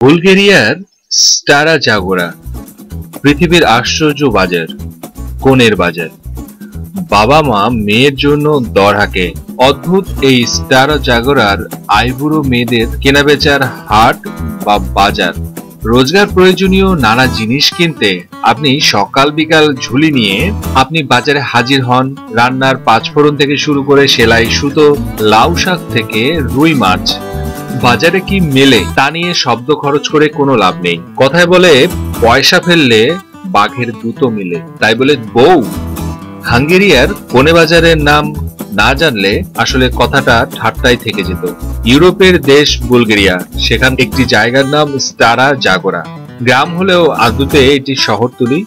বুলগেরিয়ার স্টারা জাগোরা পৃথিবীর আশ্চর্য বাজার, কোণের বাজার। বাবা মা মেয়ের জন্য দর হাঁকে। অদ্ভুত এই স্টারা জাগোরার আইবুড়ো মেয়েদের কেনাবেচার হাট বা বাজার। রোজগার প্রয়োজনীয় নানা জিনিস কিনতে আপনি সকাল বিকাল ঝুলি নিয়ে আপনি বাজারে হাজির হন। রান্নার পাঁচফোড়ন থেকে শুরু করে সেলাই সুতো, লাউ শাক থেকে রুই মাছ। বাজারে কি মেলে তা নিয়ে শব্দ খরচ করে কোনো লাভ নেই। কথায় বলে পয়সা ফেললে বাঘের দুটো মিলে, তাই বলে বউ। হাঙ্গেরিয়ার কোণে বাজারের নাম না জানলে আসলে কথাটা ঠাট্টাই থেকে যেত। ইউরোপের দেশ বুলগেরিয়া, সেখান একটি জায়গার নাম স্টারা জাগোরা। গ্রাম হলেও আদুতে এটি শহরতলি।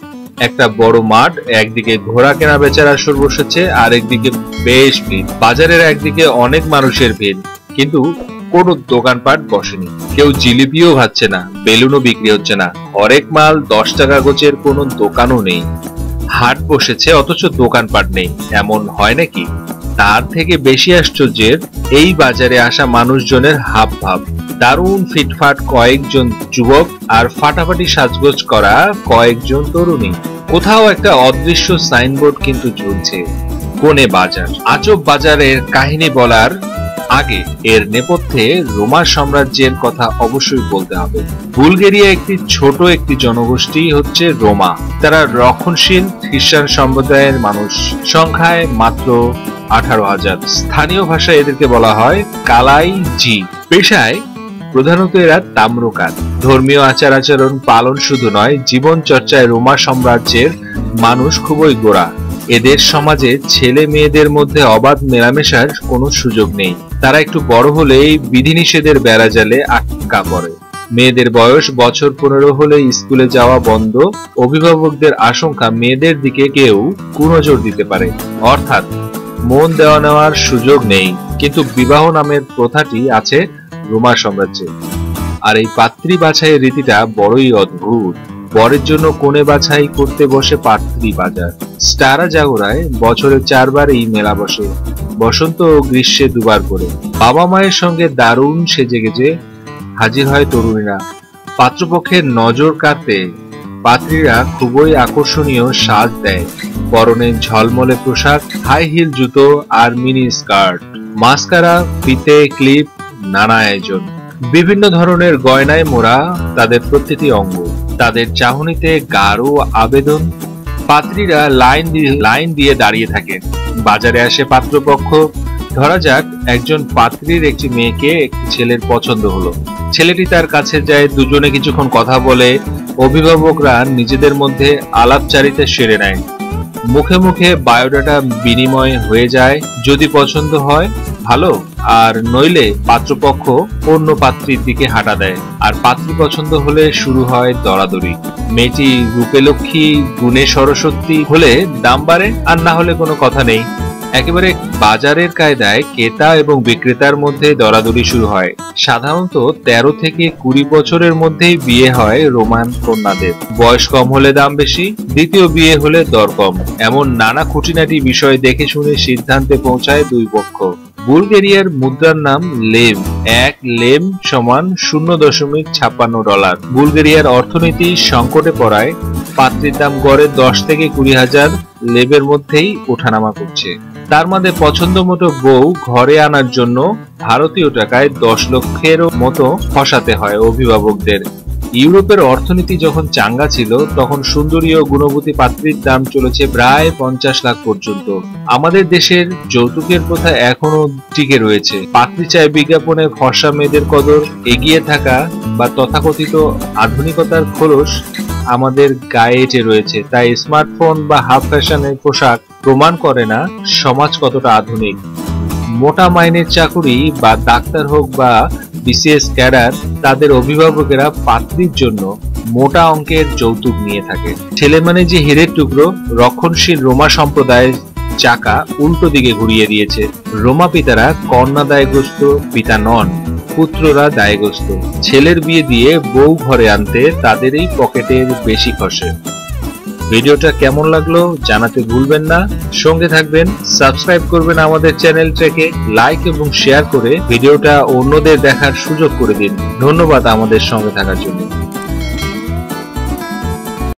একটা বড় মাঠ, একদিকে ঘোড়া কেনা বেচার আসর বসেছে, আর একদিকে বেশ ভিড়। বাজারের একদিকে অনেক মানুষের ভিড়, কিন্তু কোনো দোকানপাট বসেনি। কেউ জিলিপিও ভাজছে না, বেলুনও বিক্রি হচ্ছে না। হরেক মাল 10 টাকা গোছের কোনো দোকানও নেই। হাট বসেছে অথচ দোকানপাট নেই, এমন হয় নাকি? তার থেকে বেশি আশ্চর্যের এই বাজারে আসা মানুষজনের হাব ভাব। দারুণ ফিটফাট কয়েকজন যুবক আর ফাটাফাটি সাজগোজ করা কয়েকজন তরুণী। কোথাও একটা অদৃশ্য সাইনবোর্ড কিন্তু ঝুলছে, কোণে বাজার। আজব বাজারের কাহিনী বলার আগে এর নেপথ্যে রোমা সাম্রাজ্যের কথা অবশ্যই বলতে হবে। বুলগেরিয়া ছোট একটি জনগোষ্ঠী হচ্ছে রোমা। তারা রক্ষণশীল খ্রিস্টান সম্প্রদায়ের মানুষ, সংখ্যায় মাত্র 18,000। স্থানীয় ভাষায় এদেরকে বলা হয় কালাই জি। পেশায় প্রধানত এরা তাম্রকার। ধর্মীয় আচার আচরণ পালন শুধু নয়, জীবন চর্চায় রোমা সাম্রাজ্যের মানুষ খুবই গোড়া। এদের সমাজে ছেলে মেয়েদের মধ্যে অবাধ মেলামেশার কোনো সুযোগ নেই। তারা একটু বড় হলেই বিধিনিষেধের বেড়াজালে আটকা পড়ে। মেয়েদের বয়স বছর 15 হলে স্কুলে যাওয়া বন্ধ। অভিভাবকদের আশঙ্কা মেয়েদের দিকে কেউ কুনজর দিতে পারে, অর্থাৎ মন দেওয়া নেওয়ার সুযোগ নেই। কিন্তু বিবাহ নামের প্রথাটি আছে রোমা সাম্রাজ্যে। আর এই পাত্রী বাছাইয়ের রীতিটা বড়ই অদ্ভুত। বরের জন্য কোণে বাছাই করতে বসে পাত্রী বাজার। স্টারা জাগোরায় বছরে 4 বার এই মেলা বসে, বসন্ত ও গ্রীষ্মে 2 বার করে। বাবা মায়ের সঙ্গে দারুণ সেজে গেজে হাজির হয় তরুণীরা। পাত্রপক্ষের নজর কাড়তে পাত্রীরা খুবই আকর্ষণীয় সাজ দেয়। পরনে ঝলমলে পোশাক, হাই হিল জুতো আর মিনি স্কার্ট, মাস্কারা, ফিতে, ক্লিপ, নানা আয়োজন। বিভিন্ন ধরনের গয়নায় মোড়া তাদের প্রতিটি অঙ্গ। তাদের চাহনিতে গাঢ় আবেদন। পাত্রীরা লাইন দিয়ে দাঁড়িয়ে থাকে। বাজারে আসে পাত্রপক্ষ। ধরা যাক একজন পাত্রীর একটি মেয়েকে একটি ছেলের পছন্দ হলো। ছেলেটি তার কাছে যায়, দুজনে কিছুক্ষণ কথা বলে। অভিভাবকরা নিজেদের মধ্যে আলাপচারিতা সেরে নেয়। মুখে মুখে বায়োডাটা বিনিময় হয়ে যায়। যদি পছন্দ হয় ভালো, আর নইলে পাত্রপক্ষ অন্য পাত্রীর দিকে হাঁটা দেয়। আর পাত্রী পছন্দ হলে শুরু হয় দরাদরি। মেয়েটি রূপে লক্ষ্মী, গুণে সরস্বতী হলে দাম বাড়ে, আর না হলে কোনো কথা নেই। একেবারে বাজারের কায়দায় ক্রেতা এবং বিক্রেতার মধ্যে দরাদরি শুরু হয়। সাধারণত 13 থেকে 20 বছরের মধ্যেই বিয়ে হয় রোমান কন্যাদের। বয়স কম হলে দাম বেশি, দ্বিতীয় বিয়ে হলে দর কম। এমন নানা খুঁটিনাটি বিষয় দেখে শুনে সিদ্ধান্তে পৌঁছায় দুই পক্ষ। বুলগেরিয়ার মুদ্রার নাম লেভ। 1 লেম সমান $0.56। বুলগেরিয়ার অর্থনীতি সংকটে পড়ায় পাত্রীর দাম গড়ে 10 থেকে 20,000 লেবের মধ্যেই ওঠানামা করছে। তার মধ্যে পছন্দ মতো বউ ঘরে আনার জন্য ভারতীয় টাকায় 10 লক্ষেরও মতো ফসাতে হয় অভিভাবকদের। ইউরোপের অর্থনীতি যখন চাঙ্গা ছিল, তখন সুন্দরী ও গুণবতী পাত্রীর দাম চলেছে প্রায় 50 লাখ পর্যন্ত। আমাদের দেশের যৌতুকের প্রথা এখনো টিকে রয়েছে। পাত্রী চায় বিজ্ঞাপনে ফর্সা মেয়েদের কদর। এগিয়ে থাকা বা তথাকথিত আধুনিকতার খোলস আমাদের গায়ে এঁটে রয়েছে। তাই স্মার্টফোন বা হাফ ফ্যাশনের পোশাক প্রমাণ করে না সমাজ কতটা আধুনিক। মোটা মাইনের চাকুরি বা ডাক্তার হোক বা বিসিএস ক্যাডার, তাদের অভিভাবকেরা পাত্রীর জন্য মোটা অঙ্কের যৌতুক নিয়ে থাকে। ছেলে মানে যে হীরের টুকরো। রক্ষণশীল রোমা সম্প্রদায়ের চাকা উল্টো দিকে ঘুরিয়ে দিয়েছে। রোমা পিতারা কন্যা দায়গ্রস্ত, পিতা নন, পুত্ররা দায়গ্রস্ত। ছেলের বিয়ে দিয়ে বউ ঘরে আনতে তাদেরই পকেটের বেশি খসে। ভিডিওটা কেমন লাগলো জানাতে ভুলবেন না। সঙ্গে থাকবেন, সাবস্ক্রাইব করবেন আমাদের চ্যানেলটাকে, লাইক এবং শেয়ার করে ভিডিওটা অন্যদের দেখার সুযোগ করে দিন। ধন্যবাদ আমাদের সঙ্গে থাকার জন্য।